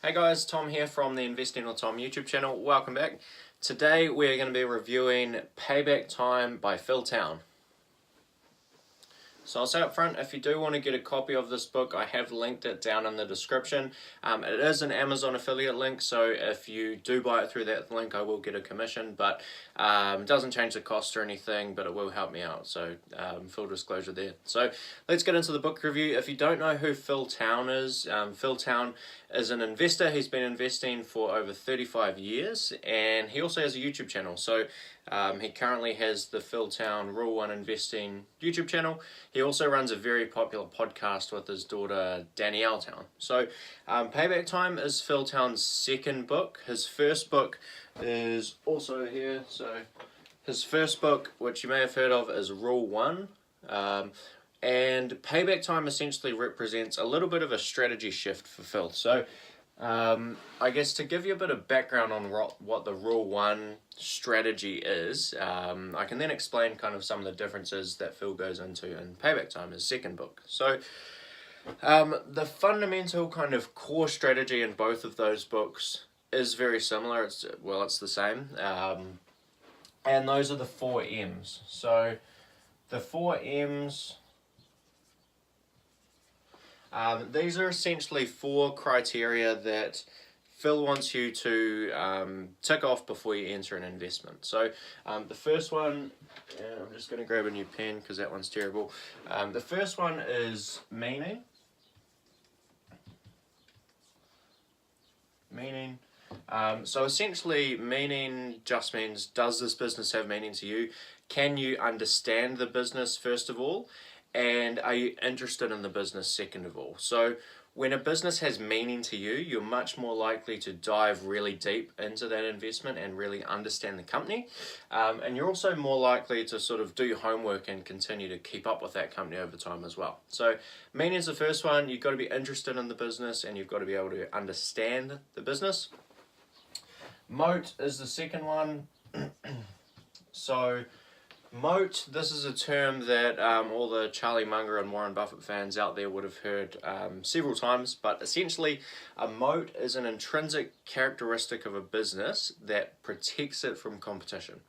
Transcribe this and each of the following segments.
Hey guys, Tom here from the Investing with Tom YouTube channel. Welcome back. Today we're going to be reviewing Payback Time by Phil Town. So I'll say up front, if you do want to get a copy of this book, I have linked it down in the description. It is an Amazon affiliate link, so if you do buy it through that link, I will get a commission, but it doesn't change the cost or anything, but it will help me out, so full disclosure there. So let's get into the book review. If you don't know who Phil Town is an investor. He's been investing for over 35 years, and he also has a YouTube channel. So he currently has the Phil Town Rule 1 Investing YouTube channel. He also runs a very popular podcast with his daughter Danielle Town. So Payback Time is Phil Town's second book. His first book is also here. So his first book, which you may have heard of, is Rule 1. And Payback Time essentially represents a little bit of a strategy shift for Phil. So I guess to give you a bit of background on what the Rule 1 strategy is, I can then explain kind of some of the differences that Phil goes into in Payback Time, his second book. So the fundamental kind of core strategy in both of those books is very similar. It's the same. And those are the 4 M's. So the 4 M's... these are essentially 4 criteria that Phil wants you to tick off before you enter an investment. So the first one, I'm just going to grab a new pen because that one's terrible. The first one is meaning. So essentially meaning just means, does this business have meaning to you? Can you understand the business first of all? And are you interested in the business second of all? So when a business has meaning to you, you're much more likely to dive really deep into that investment and really understand the company. And you're also more likely to sort of do your homework and continue to keep up with that company over time as well. So meaning is the first one. You've got to be interested in the business and you've got to be able to understand the business. Moat is the second one. So Moat, this is a term that all the Charlie Munger and Warren Buffett fans out there would have heard several times, but essentially a moat is an intrinsic characteristic of a business that protects it from competition.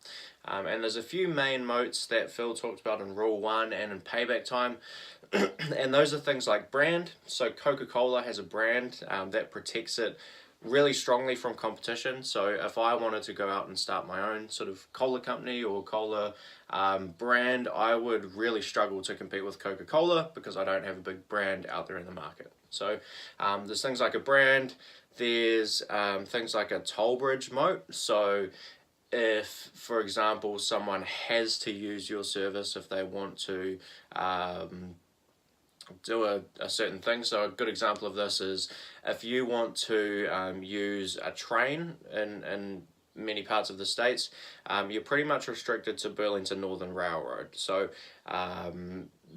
And there's a few main moats that Phil talked about in Rule 1 and in Payback Time, and those are things like brand. So Coca-Cola has a brand that protects it really strongly from competition. So if I wanted to go out and start my own sort of cola company or cola brand, I would really struggle to compete with Coca-Cola because I don't have a big brand out there in the market. So there's things like a brand, there's things like a toll bridge moat. So if, for example, someone has to use your service if they want to do a certain thing. So a good example of this is if you want to use a train in many parts of the States, you're pretty much restricted to Burlington Northern Railroad. So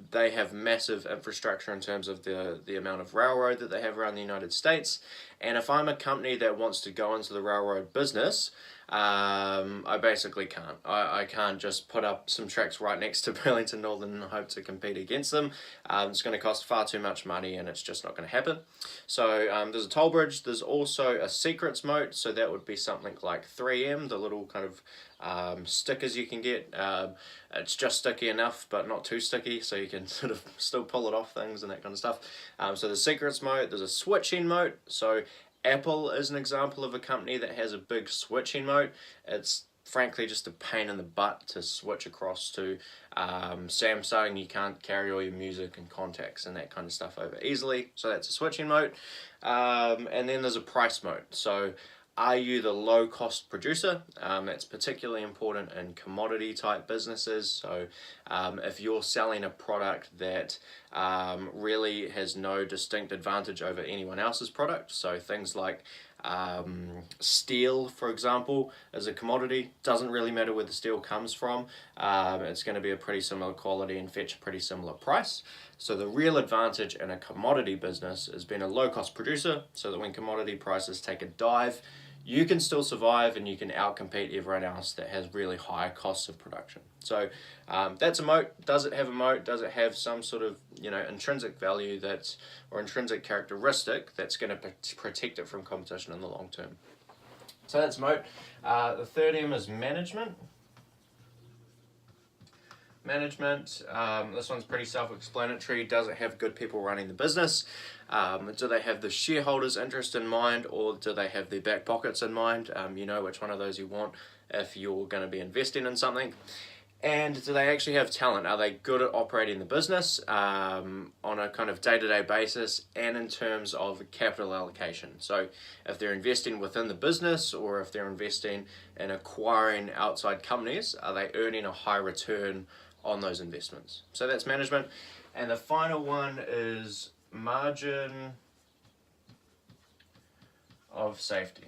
they have massive infrastructure in terms of the amount of railroad that they have around the United States. And if I'm a company that wants to go into the railroad business, I basically can't. I can't just put up some tracks right next to Burlington Northern and hope to compete against them. It's going to cost far too much money and it's just not going to happen. So there's a toll bridge. There's also a secrets moat. So that would be something like 3M, the little kind of stickers you can get. It's just sticky enough but not too sticky, so you can sort of still pull it off things and that kind of stuff. So there's secrets moat. There's a switching moat. So Apple is an example of a company that has a big switching moat. It's frankly just a pain in the butt to switch across to Samsung. You can't carry all your music and contacts and that kind of stuff over easily, so that's a switching moat. And then there's a price moat. So are you the low-cost producer? That's particularly important in commodity type businesses. So if you're selling a product that really has no distinct advantage over anyone else's product, so things like steel, for example, as a commodity, doesn't really matter where the steel comes from. It's going to be a pretty similar quality and fetch a pretty similar price. So the real advantage in a commodity business is being a low-cost producer, so that when commodity prices take a dive, you can still survive and you can outcompete everyone else that has really high costs of production. So that's a moat. Does it have a moat? Does it have some sort of intrinsic value or intrinsic characteristic that's going to protect it from competition in the long term? So that's moat. The third M is management. Management, this one's pretty self-explanatory. Does it have good people running the business? Do they have the shareholders' interest in mind, or do they have their back pockets in mind? You know which one of those you want if you're going to be investing in something. And do they actually have talent? Are they good at operating the business on a kind of day-to-day basis and in terms of capital allocation? So if they're investing within the business or if they're investing in acquiring outside companies, are they earning a high return on those investments? So that's management. And the final one is margin of safety.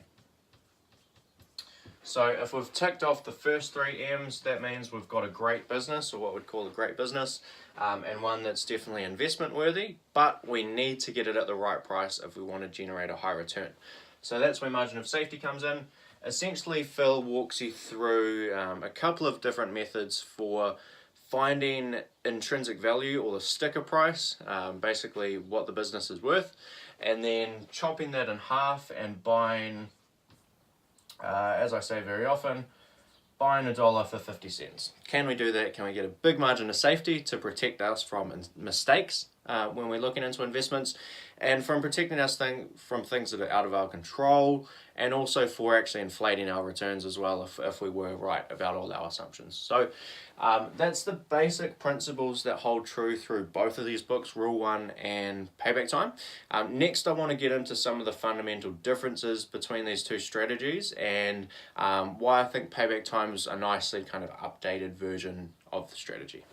So if we've ticked off the first three M's, that means we've got a great business, or what we'd call a great business, and one that's definitely investment worthy, but we need to get it at the right price if we want to generate a high return. So that's where margin of safety comes in. Essentially, Phil walks you through a couple of different methods for finding intrinsic value, or the sticker price, basically what the business is worth, and then chopping that in half and buying, as I say very often, buying $1 for 50 cents. Can we do that? Can we get a big margin of safety to protect us from mistakes when we're looking into investments, and from protecting us from things that are out of our control, and also for actually inflating our returns as well if we were right about all our assumptions. So that's the basic principles that hold true through both of these books, Rule 1 and Payback Time. Next, I want to get into some of the fundamental differences between these two strategies and why I think Payback Time is a nicely kind of updated version of the strategy.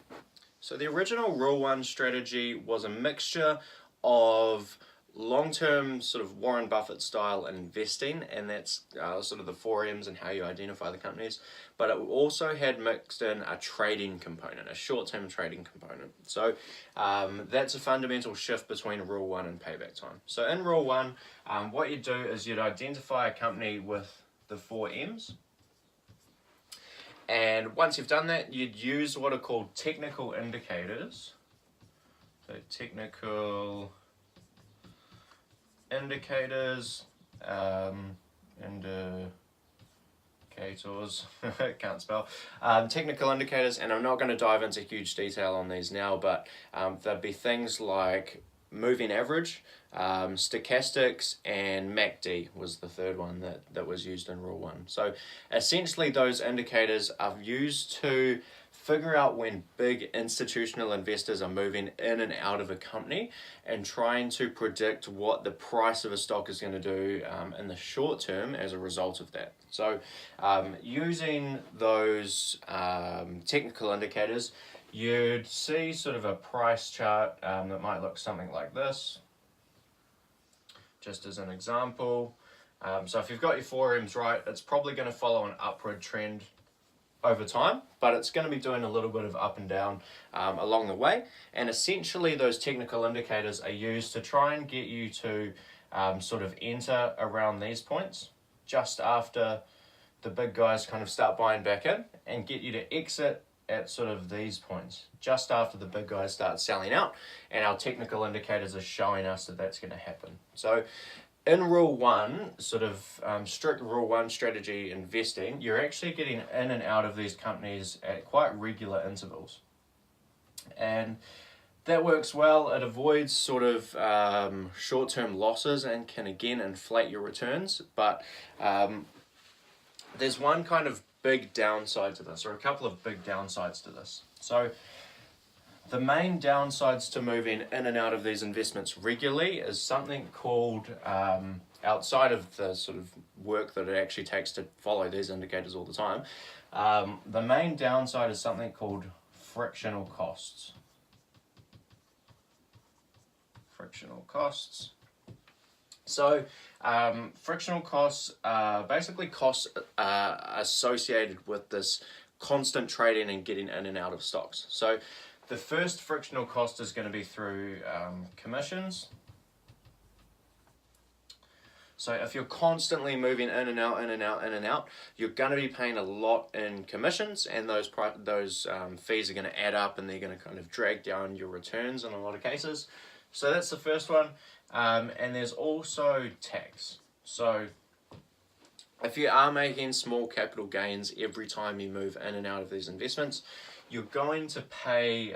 So the original Rule 1 strategy was a mixture of long-term sort of Warren Buffett style investing, and that's sort of the 4 M's and how you identify the companies, but it also had mixed in a trading component, a short-term trading component. So that's a fundamental shift between Rule 1 and Payback Time. So in Rule 1, what you do is you'd identify a company with the 4 M's, and once you've done that, you'd use what are called technical indicators. So technical indicators, indicators, can't spell, technical indicators, and I'm not going to dive into huge detail on these now, but there'd be things like moving average, stochastics, and MACD was the third one that was used in Rule 1. So essentially those indicators are used to figure out when big institutional investors are moving in and out of a company and trying to predict what the price of a stock is going to do in the short term as a result of that. So using those technical indicators, you'd see sort of a price chart that might look something like this, just as an example. So if you've got your 4 M's right, it's probably going to follow an upward trend over time, but it's going to be doing a little bit of up and down along the way, and essentially those technical indicators are used to try and get you to sort of enter around these points just after the big guys kind of start buying back in, and get you to exit at sort of these points just after the big guys start selling out, and our technical indicators are showing us that that's going to happen. So in Rule 1, sort of strict Rule 1 strategy investing, you're actually getting in and out of these companies at quite regular intervals. And that works well. It avoids sort of short-term losses and can again inflate your returns. But there's one kind of big downside to this, or a couple of big downsides to this. So the main downsides to moving in and out of these investments regularly is something called, outside of the sort of work that it actually takes to follow these indicators all the time, the main downside is something called frictional costs. Frictional costs. So frictional costs are basically costs associated with this constant trading and getting in and out of stocks. So the first frictional cost is going to be through commissions. So if you're constantly moving in and out, in and out, in and out, you're going to be paying a lot in commissions, and those fees are going to add up, and they're going to kind of drag down your returns in a lot of cases. So that's the first one. And there's also tax. So if you are making small capital gains every time you move in and out of these investments, you're going to pay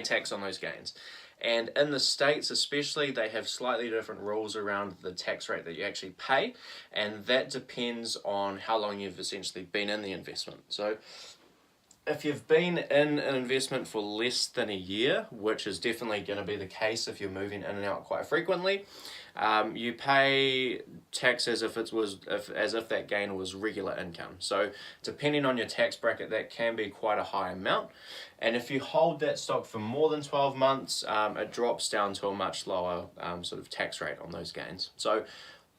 tax on those gains. And in the States especially, they have slightly different rules around the tax rate that you actually pay, and that depends on how long you've essentially been in the investment. So if you've been in an investment for less than a year, which is definitely going to be the case if you're moving in and out quite frequently, you pay tax as if that gain was regular income. So depending on your tax bracket, that can be quite a high amount. And if you hold that stock for more than 12 months, it drops down to a much lower sort of tax rate on those gains. So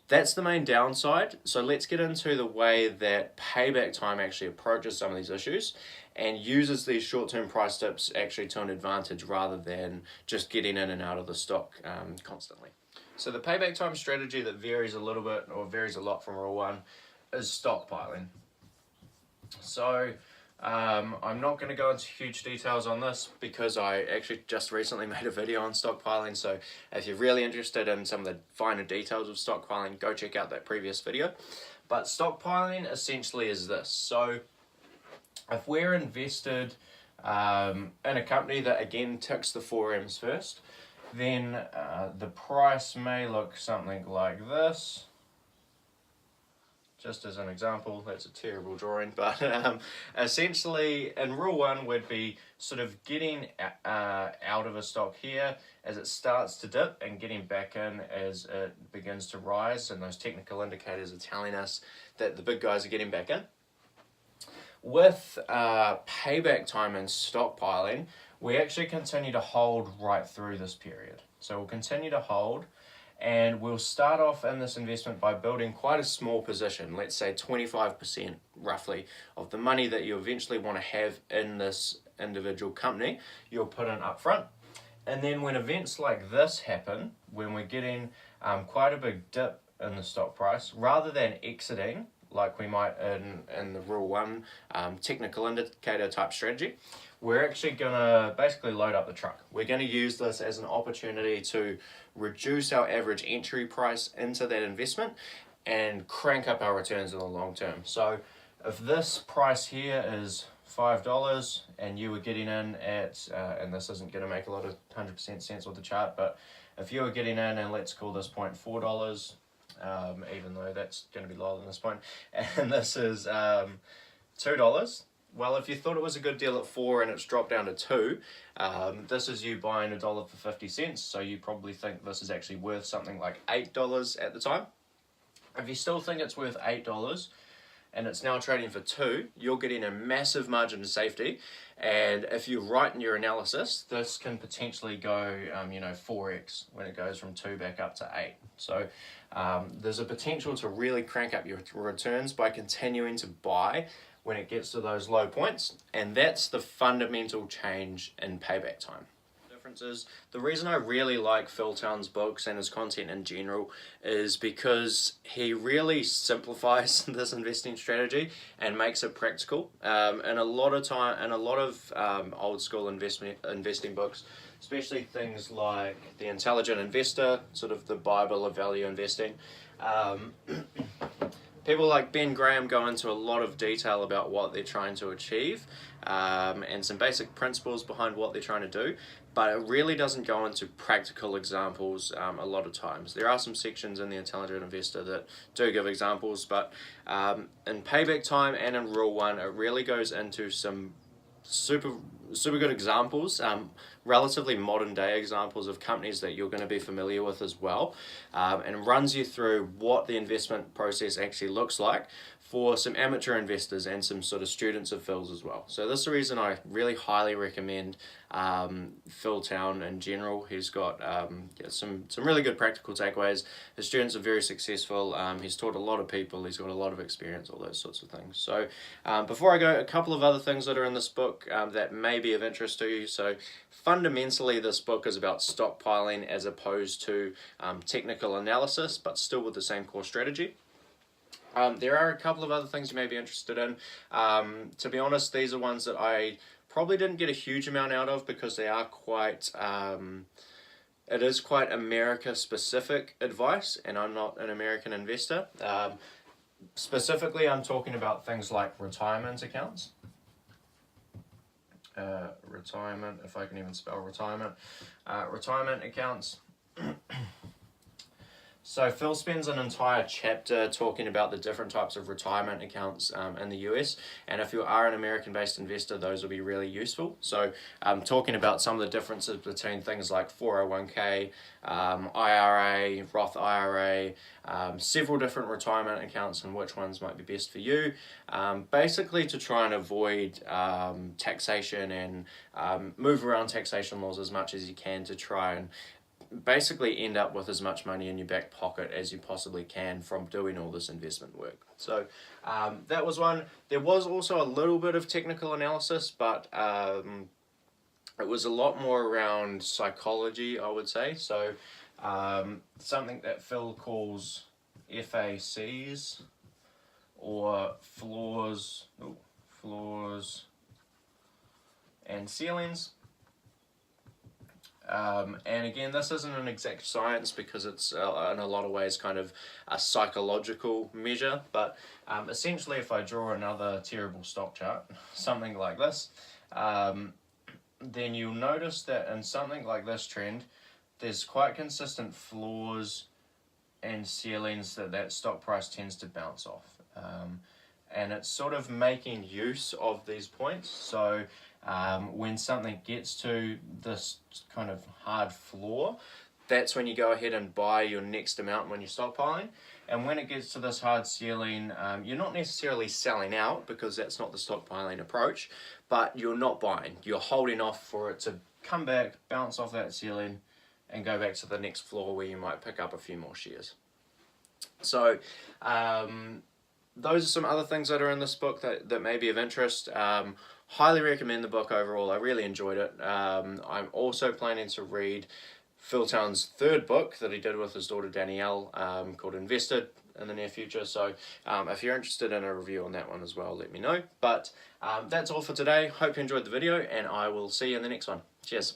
that's the main downside. So let's get into the way that Payback Time actually approaches some of these issues and uses these short-term price dips actually to an advantage rather than just getting in and out of the stock constantly. So the Payback Time strategy that varies a little bit, or varies a lot from rule one, is stockpiling. So I'm not going to go into huge details on this because I actually just recently made a video on stockpiling. So if you're really interested in some of the finer details of stockpiling, go check out that previous video. But stockpiling essentially is this. So if we're invested in a company that again ticks the 4 M's first, then the price may look something like this. Just as an example, that's a terrible drawing, but essentially in rule one would be sort of getting out of a stock here as it starts to dip and getting back in as it begins to rise, and those technical indicators are telling us that the big guys are getting back in. With Payback Time and stockpiling, we actually continue to hold right through this period. So we'll continue to hold, and we'll start off in this investment by building quite a small position, let's say 25% roughly of the money that you eventually want to have in this individual company, you'll put in up front. And then when events like this happen, when we're getting quite a big dip in the stock price, rather than exiting like we might in the rule one technical indicator type strategy, we're actually going to basically load up the truck. We're going to use this as an opportunity to reduce our average entry price into that investment and crank up our returns in the long term. So if this price here is $5 and you were getting in at, and this isn't going to make a lot of 100% sense with the chart, but if you were getting in, and let's call this point $4, even though that's going to be lower than this point, and this is $2. Well, if you thought it was a good deal at 4 and it's dropped down to 2, this is you buying $1 for 50 cents, so you probably think this is actually worth something like $8 at the time. If you still think it's worth $8 and it's now trading for 2, you're getting a massive margin of safety, and if you're right in your analysis, this can potentially go 4x when it goes from 2 back up to 8. So there's a potential to really crank up your returns by continuing to buy when it gets to those low points, and that's the fundamental change in Payback Time. Differences. The reason I really like Phil Town's books and his content in general is because he really simplifies this investing strategy and makes it practical. And a lot of old school investing books, especially things like The Intelligent Investor, sort of the Bible of value investing. People like Ben Graham go into a lot of detail about what they're trying to achieve and some basic principles behind what they're trying to do, but it really doesn't go into practical examples a lot of times. There are some sections in The Intelligent Investor that do give examples, but in Payback Time and in Rule 1, it really goes into some super good examples, relatively modern day examples of companies that you're going to be familiar with as well, and runs you through what the investment process actually looks like for some amateur investors and some sort of students of Phil's as well. So this is the reason I really highly recommend Phil Town in general. He's got some really good practical takeaways. His students are very successful. He's taught a lot of people. He's got a lot of experience, all those sorts of things. So before I go, a couple of other things that are in this book that may be of interest to you. So fundamentally, this book is about stockpiling as opposed to technical analysis, but still with the same core strategy. There are a couple of other things you may be interested in. To be honest, these are ones that I probably didn't get a huge amount out of because they are quite, it is quite America-specific advice, and I'm not an American investor. Specifically, I'm talking about things like retirement accounts. Retirement, if I can even spell retirement. Retirement accounts. So Phil spends an entire chapter talking about the different types of retirement accounts in the US, and if you are an American-based investor, those will be really useful. So talking about some of the differences between things like 401k, IRA, Roth IRA, several different retirement accounts and which ones might be best for you, basically to try and avoid taxation and move around taxation laws as much as you can to try and basically end up with as much money in your back pocket as you possibly can from doing all this investment work. So that was one. There was also a little bit of technical analysis, but it was a lot more around psychology, I would say. So something that Phil calls FACs, or floors and ceilings. And again, this isn't an exact science because it's in a lot of ways kind of a psychological measure, but essentially if I draw another terrible stock chart, something like this, then you'll notice that in something like this trend, there's quite consistent floors and ceilings that stock price tends to bounce off. And it's sort of making use of these points. So when something gets to this kind of hard floor, that's when you go ahead and buy your next amount when you're stockpiling. And when it gets to this hard ceiling, you're not necessarily selling out because that's not the stockpiling approach, but you're not buying. You're holding off for it to come back, bounce off that ceiling, and go back to the next floor where you might pick up a few more shares. So those are some other things that are in this book that may be of interest. Highly recommend the book overall. I really enjoyed it. I'm also planning to read Phil Town's third book that he did with his daughter Danielle called Invested in the near future. So if you're interested in a review on that one as well, let me know. But that's all for today. Hope you enjoyed the video, and I will see you in the next one. Cheers.